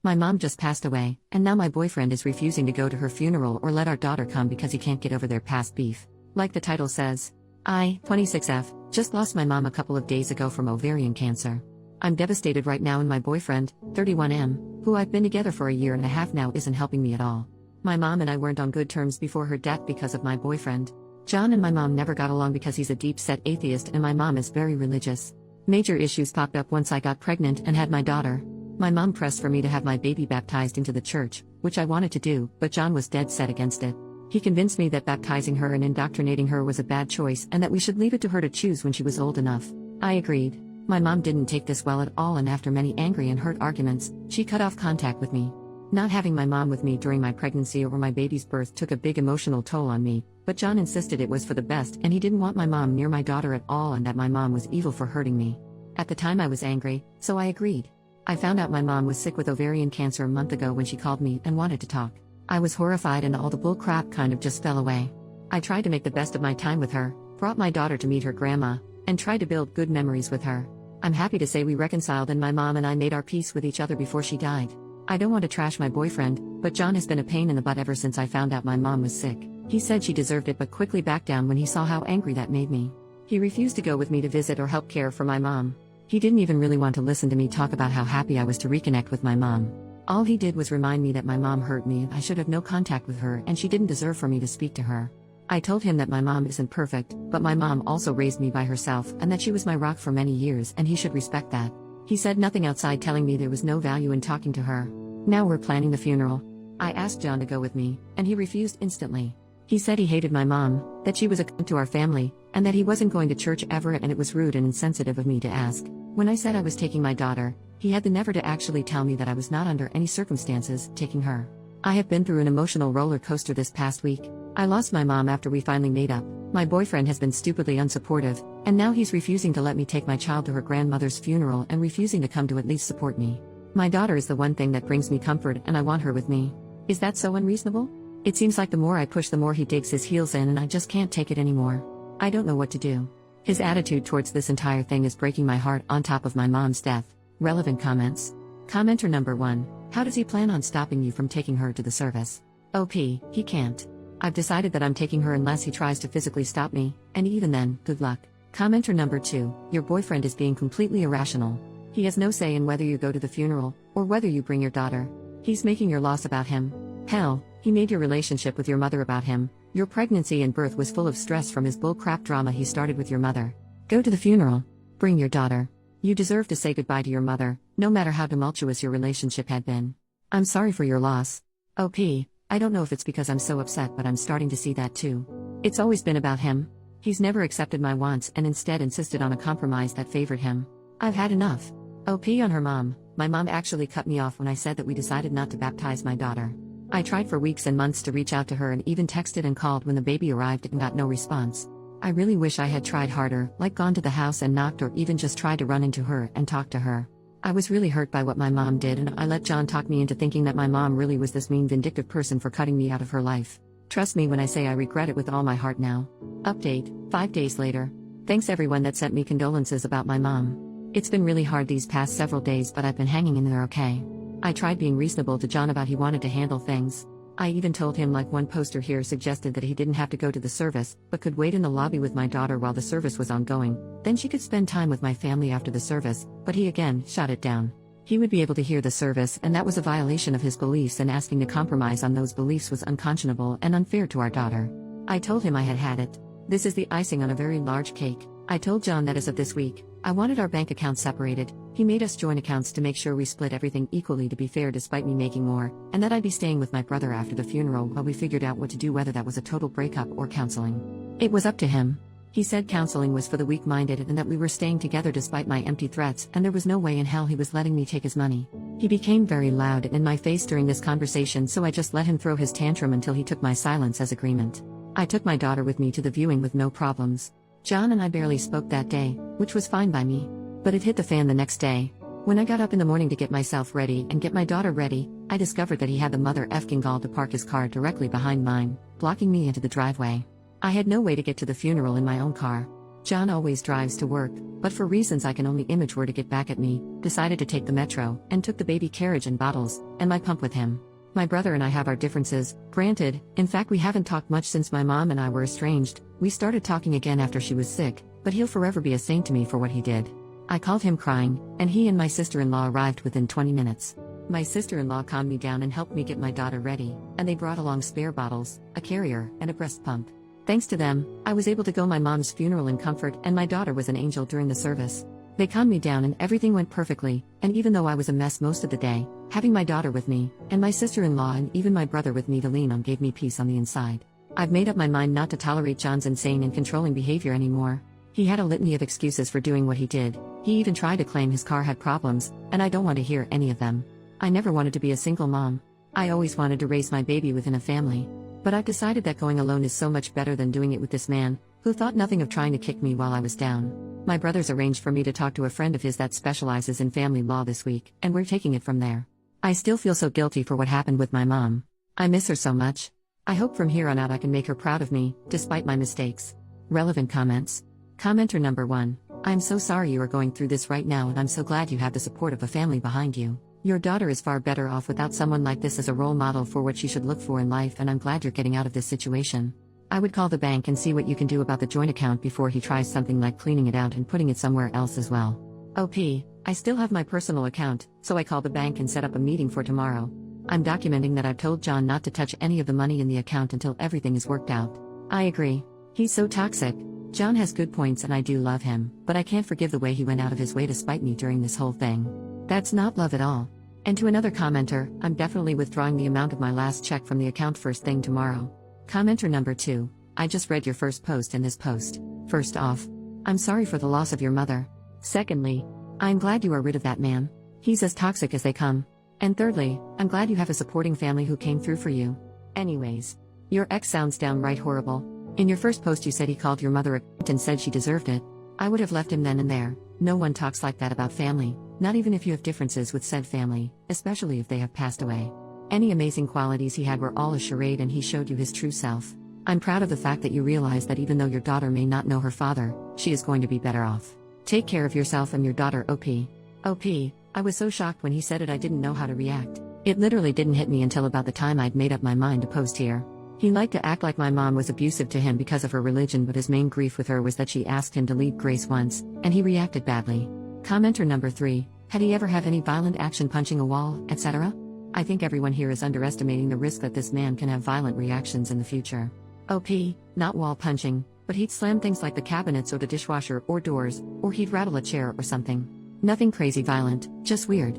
My mom just passed away, and now my boyfriend is refusing to go to her funeral or let our daughter come because he can't get over their past beef. Like the title says, I, 26F, just lost my mom a couple of days ago from ovarian cancer. I'm devastated right now, and my boyfriend, 31M, who I've been together for a year and a half now, isn't helping me at all. My mom and I weren't on good terms before her death because of my boyfriend. John and my mom never got along because he's a deep-set atheist and my mom is very religious. Major issues popped up once I got pregnant and had my daughter. My mom pressed for me to have my baby baptized into the church, which I wanted to do, but John was dead set against it. He convinced me that baptizing her and indoctrinating her was a bad choice and that we should leave it to her to choose when she was old enough. I agreed. My mom didn't take this well at all, and after many angry and hurt arguments, she cut off contact with me. Not having my mom with me during my pregnancy or my baby's birth took a big emotional toll on me, but John insisted it was for the best and he didn't want my mom near my daughter at all and that my mom was evil for hurting me. At the time I was angry, so I agreed. I found out my mom was sick with ovarian cancer a month ago when she called me and wanted to talk. I was horrified and all the bull crap kind of just fell away. I tried to make the best of my time with her, brought my daughter to meet her grandma, and tried to build good memories with her. I'm happy to say we reconciled and my mom and I made our peace with each other before she died. I don't want to trash my boyfriend, but John has been a pain in the butt ever since I found out my mom was sick. He said she deserved it but quickly backed down when he saw how angry that made me. He refused to go with me to visit or help care for my mom. He didn't even really want to listen to me talk about how happy I was to reconnect with my mom. All he did was remind me that my mom hurt me and I should have no contact with her and she didn't deserve for me to speak to her. I told him that my mom isn't perfect, but my mom also raised me by herself and that she was my rock for many years and he should respect that. He said nothing outside telling me there was no value in talking to her. Now we're planning the funeral. I asked John to go with me, and he refused instantly. He said he hated my mom, that she was a cunt to our family, and that he wasn't going to church ever and it was rude and insensitive of me to ask. When I said I was taking my daughter, he had the nerve to actually tell me that I was not under any circumstances taking her. I have been through an emotional roller coaster this past week. I lost my mom after we finally made up. My boyfriend has been stupidly unsupportive, and now he's refusing to let me take my child to her grandmother's funeral and refusing to come to at least support me. My daughter is the one thing that brings me comfort and I want her with me. Is that so unreasonable? It seems like the more I push the more he digs his heels in and I just can't take it anymore. I don't know what to do. His attitude towards this entire thing is breaking my heart on top of my mom's death. Relevant comments. Commenter number 1. How does he plan on stopping you from taking her to the service? OP, he can't. I've decided that I'm taking her unless he tries to physically stop me, and even then, good luck. Commenter number 2. Your boyfriend is being completely irrational. He has no say in whether you go to the funeral, or whether you bring your daughter. He's making your loss about him. Hell, he made your relationship with your mother about him. Your pregnancy and birth was full of stress from his bullcrap drama he started with your mother. Go to the funeral. Bring your daughter. You deserve to say goodbye to your mother, no matter how tumultuous your relationship had been. I'm sorry for your loss. OP, I don't know if it's because I'm so upset, but I'm starting to see that too. It's always been about him. He's never accepted my wants and instead insisted on a compromise that favored him. I've had enough. OP on her mom. My mom actually cut me off when I said that we decided not to baptize my daughter. I tried for weeks and months to reach out to her and even texted and called when the baby arrived and got no response. I really wish I had tried harder, like gone to the house and knocked or even just tried to run into her and talk to her. I was really hurt by what my mom did and I let John talk me into thinking that my mom really was this mean, vindictive person for cutting me out of her life. Trust me when I say I regret it with all my heart now. Update, 5 days later. Thanks everyone that sent me condolences about my mom. It's been really hard these past several days, but I've been hanging in there okay. I tried being reasonable to John about he wanted to handle things. I even told him, like one poster here suggested, that he didn't have to go to the service, but could wait in the lobby with my daughter while the service was ongoing, then she could spend time with my family after the service, but he again shot it down. He would be able to hear the service and that was a violation of his beliefs, and asking to compromise on those beliefs was unconscionable and unfair to our daughter. I told him I had had it. This is the icing on a very large cake. I told John that as of this week, I wanted our bank accounts separated. He made us join accounts to make sure we split everything equally to be fair despite me making more, and that I'd be staying with my brother after the funeral while we figured out what to do, whether that was a total breakup or counseling. It was up to him. He said counseling was for the weak-minded and that we were staying together despite my empty threats, and there was no way in hell he was letting me take his money. He became very loud and in my face during this conversation, so I just let him throw his tantrum until he took my silence as agreement. I took my daughter with me to the viewing with no problems. John and I barely spoke that day, which was fine by me. But it hit the fan the next day. When I got up in the morning to get myself ready and get my daughter ready, I discovered that he had the mother effing gall to park his car directly behind mine, blocking me into the driveway. I had no way to get to the funeral in my own car. John always drives to work, but for reasons I can only image were to get back at me, decided to take the metro, and took the baby carriage and bottles, and my pump with him. My brother and I have our differences, granted, in fact we haven't talked much since my mom and I were estranged. We started talking again after she was sick, but he'll forever be a saint to me for what he did. I called him crying, and he and my sister-in-law arrived within 20 minutes. My sister-in-law calmed me down and helped me get my daughter ready, and they brought along spare bottles, a carrier, and a breast pump. Thanks to them, I was able to go my mom's funeral in comfort, and my daughter was an angel during the service. They calmed me down and everything went perfectly, and even though I was a mess most of the day, having my daughter with me, and my sister-in-law and even my brother with me to lean on gave me peace on the inside. I've made up my mind not to tolerate John's insane and controlling behavior anymore. He had a litany of excuses for doing what he did. He even tried to claim his car had problems, and I don't want to hear any of them. I never wanted to be a single mom. I always wanted to raise my baby within a family. But I've decided that going alone is so much better than doing it with this man, who thought nothing of trying to kick me while I was down. My brother's arranged for me to talk to a friend of his that specializes in family law this week, and we're taking it from there. I still feel so guilty for what happened with my mom. I miss her so much. I hope from here on out I can make her proud of me, despite my mistakes. Relevant comments. Commenter number 1. I'm so sorry you are going through this right now, and I'm so glad you have the support of a family behind you. Your daughter is far better off without someone like this as a role model for what she should look for in life, and I'm glad you're getting out of this situation. I would call the bank and see what you can do about the joint account before he tries something like cleaning it out and putting it somewhere else as well. OP, I still have my personal account, so I called the bank and set up a meeting for tomorrow. I'm documenting that I've told John not to touch any of the money in the account until everything is worked out. I agree. He's so toxic. John has good points and I do love him, but I can't forgive the way he went out of his way to spite me during this whole thing. That's not love at all. And to another commenter, I'm definitely withdrawing the amount of my last check from the account first thing tomorrow. Commenter number 2, I just read your first post in this post. First off, I'm sorry for the loss of your mother. Secondly, I'm glad you are rid of that man. He's as toxic as they come. And thirdly, I'm glad you have a supporting family who came through for you. Anyways, your ex sounds downright horrible. In your first post you said he called your mother a cunt and said she deserved it. I would have left him then and there. No one talks like that about family, not even if you have differences with said family, especially if they have passed away. Any amazing qualities he had were all a charade and he showed you his true self. I'm proud of the fact that you realize that even though your daughter may not know her father, she is going to be better off. Take care of yourself and your daughter. OP. OP, I was so shocked when he said it I didn't know how to react. It literally didn't hit me until about the time I'd made up my mind to post here. He liked to act like my mom was abusive to him because of her religion, but his main grief with her was that she asked him to leave Grace once, and he reacted badly. Commenter number 3, had he ever had any violent action, punching a wall, etc.? I think everyone here is underestimating the risk that this man can have violent reactions in the future. OP, not wall punching, but he'd slam things like the cabinets or the dishwasher or doors, or he'd rattle a chair or something. Nothing crazy violent, just weird.